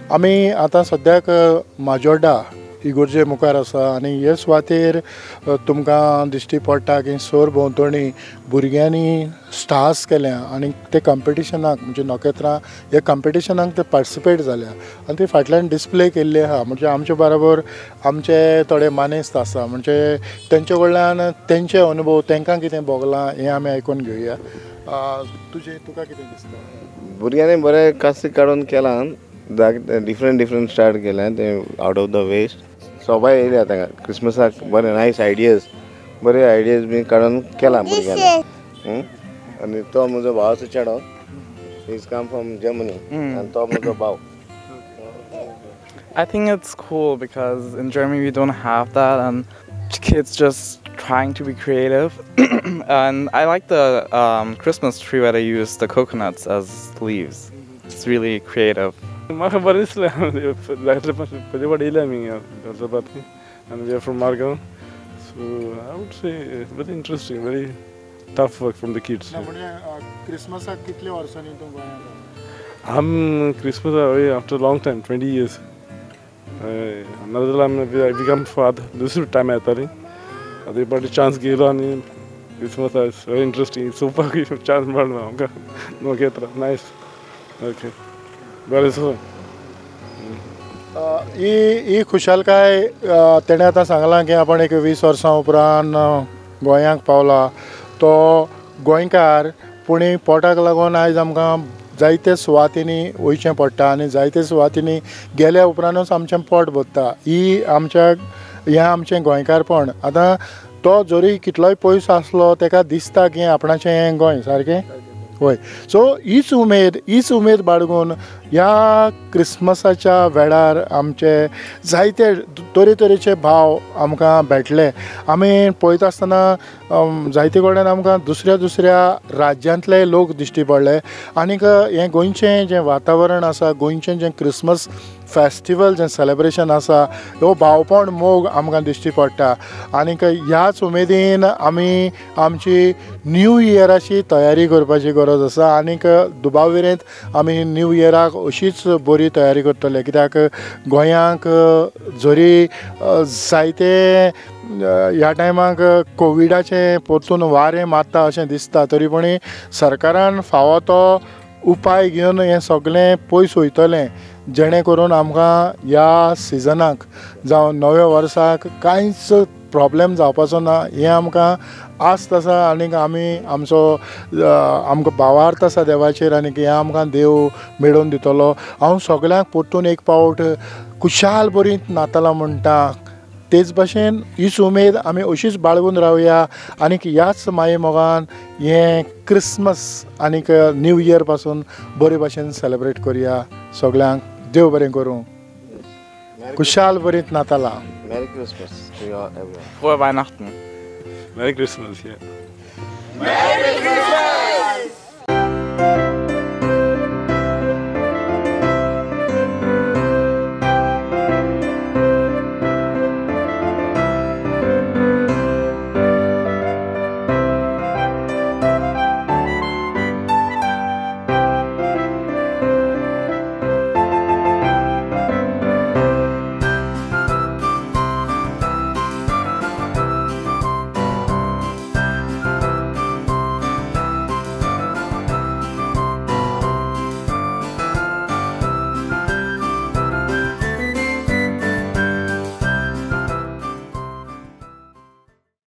आमी आतां सद्याक माजोड्डा इगोर्जे मुखार आसा आनी हे सुवातेर तुमकां दिश्टी पडटा की सोर भोंवतणी भुरग्यांनी स्टार्स केल्या आनी ते कंपिटिशनाक म्हणजे नखेत्रां हे कंपिटिशनाक ते पार्टिसिपेट जाल्या आनी ती फाटल्यान डिस्प्ले केल्ली आहा. म्हणजे आमचे बरोबर आमचे थोडे मानेस्त आसा म्हणजे तेंचे कडल्यान तेंचे अनुभव तांकां कितें भोगलां हें आमी आयकून घेवया. तुका कितें दिसता? भुरग्यांनी बरें कास्ती काडून केलां, डिफरंट स्टार्ट केल्या ते आउट ऑफ द वेस्ट. सबाय येयल्या तांकां क्रिसमसाक बरे नायस बरे आयडियाज बी काडून केला भुरग्यांनी. आनी तो म्हजो भावाचो चेडो, he is come from Germany आनी तो म्हजो भाव. I think it's cool because in Germany we don't have that and kids just trying to be creative. And I like the Christmas tree where they use the coconuts as leaves. It's really creative. म्हाका बरें दिसलें पयलीं फावट येयले आमी गालसाबाद and we are from Margao, so I would say very interesting, very tough work from the kids. क्रिसमसाक कितले वर्सांनी तूं गोंयांत? I'm Christmas away after a long time, 20 years. Another time I become father. This is time येताली. आतां फावटी chance घेयलो आनी Christmas is very interesting. Super chance मेळ्ळो आमकां नोकेत्रा. नायस. ओके. बरें सो. ही खुशालकाय तेणें आतां सांगलां की आपण एक 20 वर्सां उपरांत गोंयांक पावला. तो गोंयकार पूण पोटाक लागून आयज आमकां जायते सुवातींनी वयचें पडटा आनी जायते सुवातींनी गेल्या उपरांतूच आमचें पोट भरता. ही हें आमचें गोंयकारपण. आतां तो जरी कितलोय पयस आसलो ताका दिसता की आपणाचें हें गोंय सारकें. होय. सो हीच उमेद बाळगून ह्या क्रिसमसाच्या वेळार आमचे जायते तरेतरेचे भाव आमकां भेटले. आमी पळयत आसतना जायते कडल्यान आमकां दुसऱ्या राज्यांतले लोक दिश्टी पडले. आनीक हें गोंयचें जें वातावरण आसा, गोंयचें जें क्रिसमस फेस्टिवल जें सेलेब्रेशन आसा, ह्यो भावपण मोग आमकां दिश्टी पडटा. आनीक ह्याच उमेदीन आमी आमची न्यू इयराची तयारी करपाची गरज आसा. आनीक दुबाविरेंत आमी न्यू इयराक अशीच बरी तयारी करतले, कित्याक गोंयांक जरी जायते ह्या टायमाक कोविडाचें परतून वारें मारता अशें दिसता, तरी पूण सरकारान फावो तो उपाय घेवन हें सगळें पयस वयतलें, जेणे करून आमकां ह्या सिजनाक जावं नव्या वर्साक कांयच प्रॉब्लेम जावपाचो ना हें आमकां आस्त आसा. आनीक आमी आमकां भावार्थ आसा देवाचेर आनीक हें आमकां देव मेळोवन दितलो. हांव सगळ्यांक परतून एक पावट खुशाल बरी नातालां म्हणटा. तेच भाशेन हीच उमेद आमी अशीच बाळगून रावया आनीक ह्याच माये मोगान हें क्रिसमस आनीक न्यू इयर पासून बरे भाशेन सेलेब्रेट करुया. सगळ्यांक देव बरें करूं. खुशाल बरी नातालां. Merry Christmas to you all, everyone. Frohe Weihnachten. Merry Christmas, yeah. Merry Christmas!